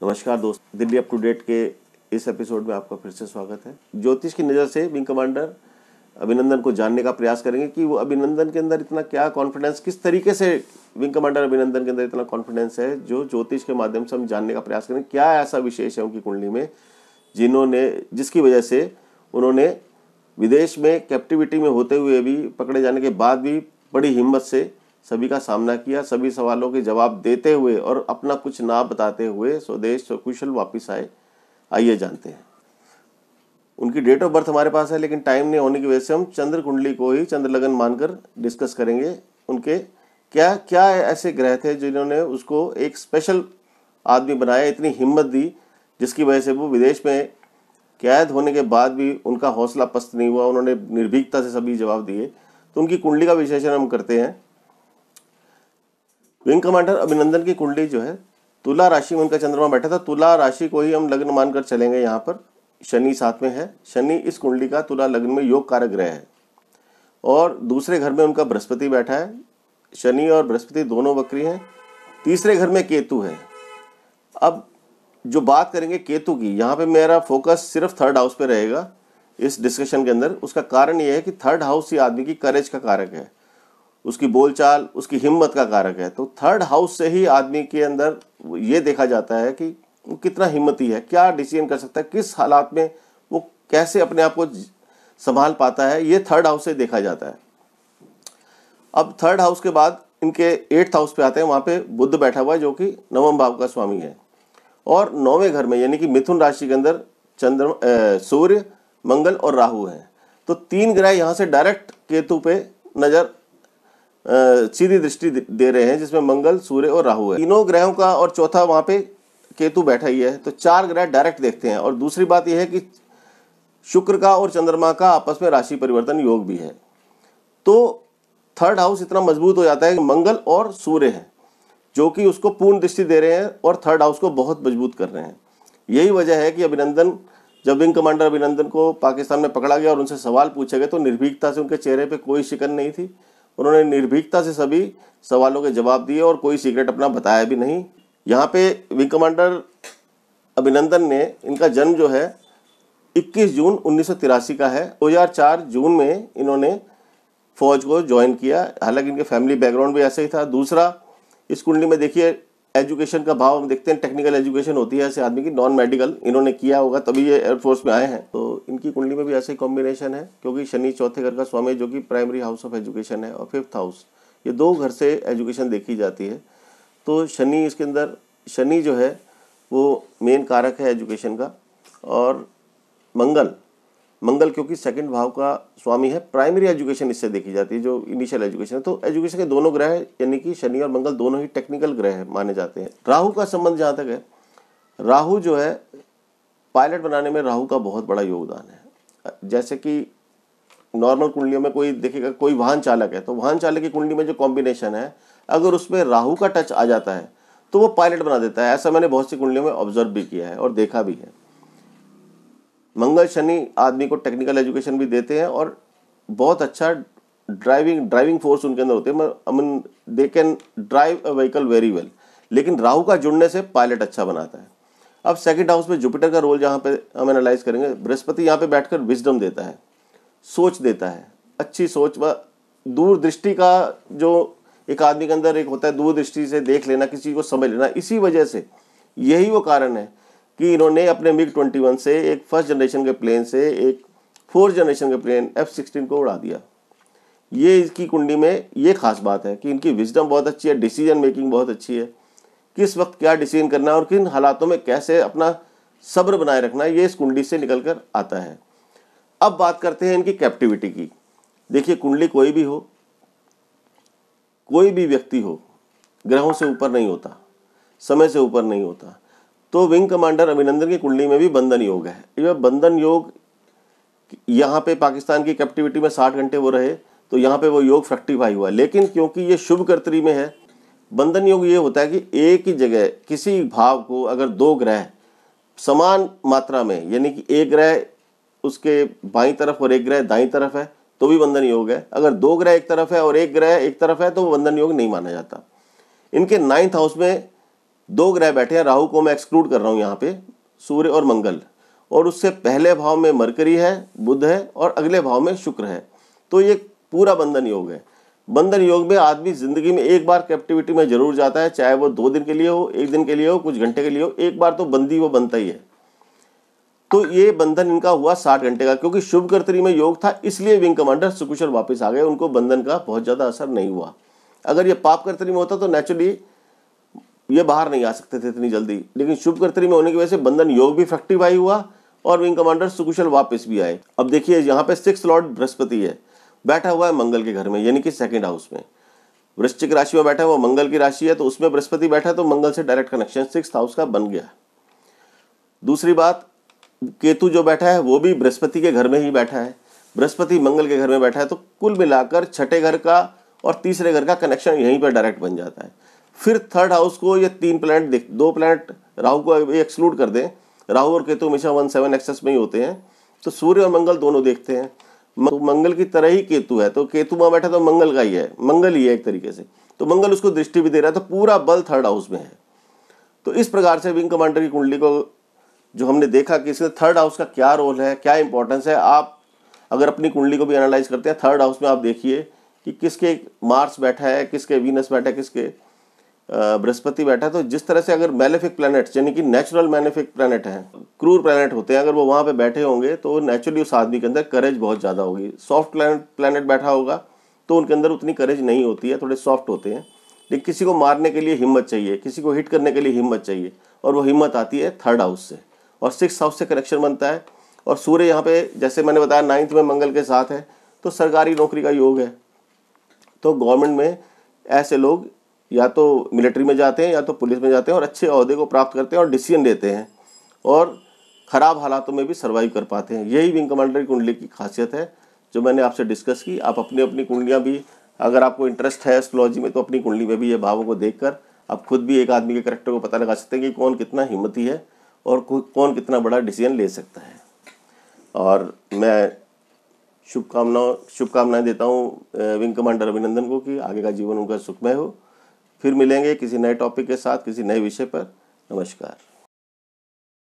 नमस्कार दोस्त, Delhi up to date के इस एपिसोड में आपका फिर से स्वागत है। ज्योतिष की नज़र से विंग कमांडर अभिनंदन को जानने का प्रयास करेंगे कि वो अभिनंदन के अंदर इतना क्या कॉन्फिडेंस, किस तरीके से विंग कमांडर अभिनंदन के अंदर इतना कॉन्फिडेंस है, जो ज्योतिष के माध्यम से हम जानने का प्रयास करेंगे। क्या ऐसा विशेष है उनकी कुंडली में जिसकी वजह से उन्होंने विदेश में कैप्टिविटी में होते हुए भी, पकड़े जाने के बाद भी बड़ी हिम्मत से सभी का सामना किया, सभी सवालों के जवाब देते हुए और अपना कुछ ना बताते हुए स्वदेश सकुशल वापस आए। आइए जानते हैं। उनकी डेट ऑफ बर्थ हमारे पास है, लेकिन टाइम नहीं होने की वजह से हम चंद्र कुंडली को ही चंद्र लगन मानकर डिस्कस करेंगे। उनके क्या क्या ऐसे ग्रह थे जिन्होंने उसको एक स्पेशल आदमी बनाया, इतनी हिम्मत दी, जिसकी वजह से वो विदेश में कैद होने के बाद भी उनका हौसला पस्त नहीं हुआ, उन्होंने निर्भीकता से सभी जवाब दिए। तो उनकी कुंडली का विश्लेषण हम करते हैं। विंग कमांडर अभिनंदन की कुंडली जो है, तुला राशि में उनका चंद्रमा बैठा था। तुला राशि को ही हम लग्न मानकर चलेंगे। यहाँ पर शनि साथ में है। शनि इस कुंडली का तुला लग्न में योग कारक ग्रह है और दूसरे घर में उनका बृहस्पति बैठा है। शनि और बृहस्पति दोनों वक्री हैं। तीसरे घर में केतु है। अब जो बात करेंगे केतु की, यहाँ पे मेरा फोकस सिर्फ थर्ड हाउस पे रहेगा इस डिस्कशन के अंदर। उसका कारण ये है कि थर्ड हाउस ही आदमी की करेज का कारक है, उसकी बोलचाल, उसकी हिम्मत का कारक है। तो थर्ड हाउस से ही आदमी के अंदर ये देखा जाता है कि वो कितना हिम्मती है, क्या डिसीजन कर सकता है, किस हालात में वो कैसे अपने आप को संभाल पाता है, ये थर्ड हाउस से देखा जाता है। अब थर्ड हाउस के बाद इनके 8th हाउस पे आते हैं। वहाँ पे बुध बैठा हुआ है, जो कि 9वें भाव का स्वामी है। और 9वें घर में यानी कि मिथुन राशि के अंदर सूर्य, मंगल और राहु हैं। तो 3 ग्रह यहाँ से डायरेक्ट केतु पे नजर सीधी दृष्टि दे रहे हैं, जिसमें मंगल, सूर्य और राहु है। तीनों ग्रहों का और चौथा वहां पे केतु बैठा ही है, तो 4 ग्रह डायरेक्ट देखते हैं। और दूसरी बात यह है कि शुक्र का और चंद्रमा का आपस में राशि परिवर्तन योग भी है। तो थर्ड हाउस इतना मजबूत हो जाता है कि मंगल और सूर्य है जो कि उसको पूर्ण दृष्टि दे रहे हैं और थर्ड हाउस को बहुत मजबूत कर रहे हैं। यही वजह है कि अभिनंदन, जब विंग कमांडर अभिनंदन को पाकिस्तान में पकड़ा गया और उनसे सवाल पूछे गए, तो निर्भीकता से उनके चेहरे पे कोई शिकन नहीं थी। उन्होंने निर्भीकता से सभी सवालों के जवाब दिए और कोई सीक्रेट अपना बताया भी नहीं। यहाँ पे विंग कमांडर अभिनंदन ने, इनका जन्म जो है 21 जून 1983 का है। 2004 जून में इन्होंने फौज को ज्वाइन किया। हालांकि इनके फैमिली बैकग्राउंड भी ऐसे ही था। दूसरा, इस कुंडली में देखिए एजुकेशन का भाव हम देखते हैं, टेक्निकल एजुकेशन होती है ऐसे आदमी की, नॉन मेडिकल इन्होंने किया होगा तभी ये एयरफोर्स में आए हैं। तो इनकी कुंडली में भी ऐसे ही कॉम्बिनेशन है, क्योंकि शनि चौथे घर का स्वामी, जो कि प्राइमरी हाउस ऑफ एजुकेशन है, और 5th हाउस, ये 2 घर से एजुकेशन देखी जाती है। तो शनि इसके अंदर, शनि जो है वो मेन कारक है एजुकेशन का। और मंगल क्योंकि 2nd भाव का स्वामी है, प्राइमरी एजुकेशन इससे देखी जाती है, जो इनिशियल एजुकेशन है। तो एजुकेशन के दोनों ग्रह यानी कि शनि और मंगल दोनों ही टेक्निकल ग्रह माने जाते हैं। राहु का संबंध जहाँ तक है, राहु जो है पायलट बनाने में राहु का बहुत बड़ा योगदान है। जैसे कि नॉर्मल कुंडलियों में कोई देखेगा, कोई वाहन चालक है, तो वाहन चालक की कुंडली में जो कॉम्बिनेशन है, अगर उसमें राहु का टच आ जाता है तो वो पायलट बना देता है। ऐसा मैंने बहुत सी कुंडलियों में ऑब्जर्व भी किया है और देखा भी है। मंगल शनि आदमी को टेक्निकल एजुकेशन भी देते हैं और बहुत अच्छा ड्राइविंग फोर्स उनके अंदर होते हैं। They can drive a vehicle very well. लेकिन राहु का जुड़ने से पायलट अच्छा बनाता है। अब 2nd हाउस में जुपिटर का रोल जहाँ पे हम एनालाइज करेंगे, बृहस्पति यहाँ पे बैठकर विजडम देता है, सोच देता है, अच्छी सोच व दूरदृष्टि का जो एक आदमी के अंदर एक होता है, दूरदृष्टि से देख लेना, किसी को समझ लेना। इसी वजह से यही वो कारण है कि इन्होंने अपने MiG-21 से, एक 1st जनरेशन के प्लेन से, एक 4th जनरेशन के प्लेन F-16 को उड़ा दिया। ये इसकी कुंडली में ये खास बात है कि इनकी विजडम बहुत अच्छी है, डिसीजन मेकिंग बहुत अच्छी है, किस वक्त क्या डिसीजन करना है और किन हालातों में कैसे अपना सब्र बनाए रखना है, ये इस कुंडली से निकल कर आता है। अब बात करते हैं इनकी कैप्टिविटी की। देखिए, कुंडली कोई भी हो, कोई भी व्यक्ति हो, ग्रहों से ऊपर नहीं होता, समय से ऊपर नहीं होता। तो विंग कमांडर अभिनंदन की कुंडली में भी बंधन योग है। यह बंधन योग, यहाँ पे पाकिस्तान की कैप्टिविटी में 60 घंटे वो रहे, तो यहाँ पे वो योग फ्रक्टिफाई हुआ। लेकिन क्योंकि ये शुभ कर्तरी में है, बंधन योग ये होता है कि एक ही जगह किसी भाव को अगर 2 ग्रह समान मात्रा में, यानी कि एक ग्रह उसके बाईं तरफ और एक ग्रह दाईं तरफ है, तो भी बंधन योग है। अगर 2 ग्रह एक तरफ है और एक ग्रह एक तरफ है, तो वो बंधन योग नहीं माना जाता। इनके 9th हाउस में 2 ग्रह बैठे हैं, राहु को मैं एक्सक्लूड कर रहा हूँ यहाँ पे, सूर्य और मंगल, और उससे पहले भाव में मरकरी है, बुध है, और अगले भाव में शुक्र है। तो ये पूरा बंधन योग है। बंधन योग में आदमी जिंदगी में एक बार कैप्टिविटी में जरूर जाता है, चाहे वो 2 दिन के लिए हो, 1 दिन के लिए हो, कुछ घंटे के लिए हो, एक बार तो बंदी वो बनता ही है। तो ये बंधन इनका हुआ 60 घंटे का, क्योंकि शुभ कर्तरी में योग था, इसलिए विंग कमांडर सुकुशल वापस आ गए, उनको बंधन का बहुत ज्यादा असर नहीं हुआ। अगर ये पाप कर्तरी में होता तो नेचुरली ये बाहर नहीं आ सकते थे इतनी जल्दी, लेकिन शुभ कर्तरी में होने की वजह से बंधन योग भी फ्रक्टिफाई हुआ और विंग कमांडर सुकुशल वापस भी आए। अब देखिए यहाँ पे 6th लॉर्ड बृहस्पति है, बैठा हुआ है मंगल के घर में, यानी कि 2nd हाउस में। वृश्चिक राशि में बैठा है, वो मंगल की राशि है, तो उसमें बृहस्पति बैठा है, तो मंगल से डायरेक्ट कनेक्शन 6th हाउस का बन गया। दूसरी बात, केतु जो बैठा है वो भी बृहस्पति के घर में ही बैठा है, बृहस्पति मंगल के घर में बैठा है, तो कुल मिलाकर 6ठे घर का और 3रे घर का कनेक्शन यहीं पर डायरेक्ट बन जाता है। फिर 3rd हाउस को ये 3 प्लैनेट 2 प्लैनेट राहु को एक्सक्लूड कर दें, राहु और केतु हमेशा 1/7 एक्सेस में ही होते हैं, तो सूर्य और मंगल दोनों देखते हैं। मंगल की तरह ही केतु है, तो केतु वहां बैठा तो मंगल का ही है, मंगल ही है एक तरीके से, तो मंगल उसको दृष्टि भी दे रहा है, तो पूरा बल 3rd हाउस में है। तो इस प्रकार से विंग कमांडर की कुंडली को जो हमने देखा कि इसमें 3rd हाउस का क्या रोल है, क्या इंपॉर्टेंस है। आप अगर अपनी कुंडली को भी एनालाइज करते हैं, 3rd हाउस में आप देखिए कि किसके मार्स बैठा है, किसके वीनस बैठा है, किसके बृहस्पति बैठा है। तो जिस तरह से अगर मैलेफिक प्लैनेट, यानी कि नेचुरल मैलेफिक प्लैनेट है, क्रूर प्लैनेट होते हैं, अगर वो वहां पे बैठे होंगे तो नेचुरली उस आदमी के अंदर करेज बहुत ज्यादा होगी। सॉफ्ट प्लैनेट बैठा होगा तो उनके अंदर उतनी करेज नहीं होती है, थोड़े सॉफ्ट होते हैं, लेकिन किसी को मारने के लिए हिम्मत चाहिए, किसी को हिट करने के लिए हिम्मत चाहिए, और वो हिम्मत आती है 3rd हाउस से, और 6th हाउस से कनेक्शन बनता है। और सूर्य यहाँ पे जैसे मैंने बताया 9th में मंगल के साथ है, तो सरकारी नौकरी का योग है। तो गवर्नमेंट में ऐसे लोग या तो मिलिट्री में जाते हैं या तो पुलिस में जाते हैं और अच्छे ओहदे को प्राप्त करते हैं और डिसीजन लेते हैं और खराब हालातों में भी सर्वाइव कर पाते हैं। यही विंग कमांडर की कुंडली की खासियत है जो मैंने आपसे डिस्कस की। आप अपनी अपनी कुंडलियाँ भी, अगर आपको इंटरेस्ट है एस्ट्रोलॉजी में, तो अपनी कुंडली में भी ये भावों को देखकर आप खुद भी एक आदमी के कैरेक्टर को पता लगा सकते हैं कि कौन कितना हिम्मती है और कौन कितना बड़ा डिसीजन ले सकता है। और मैं शुभकामनाएं देता हूँ विंग कमांडर अभिनंदन को कि आगे का जीवन उनका सुखमय हो। फिर मिलेंगे किसी नए टॉपिक के साथ, किसी नए विषय पर। नमस्कार।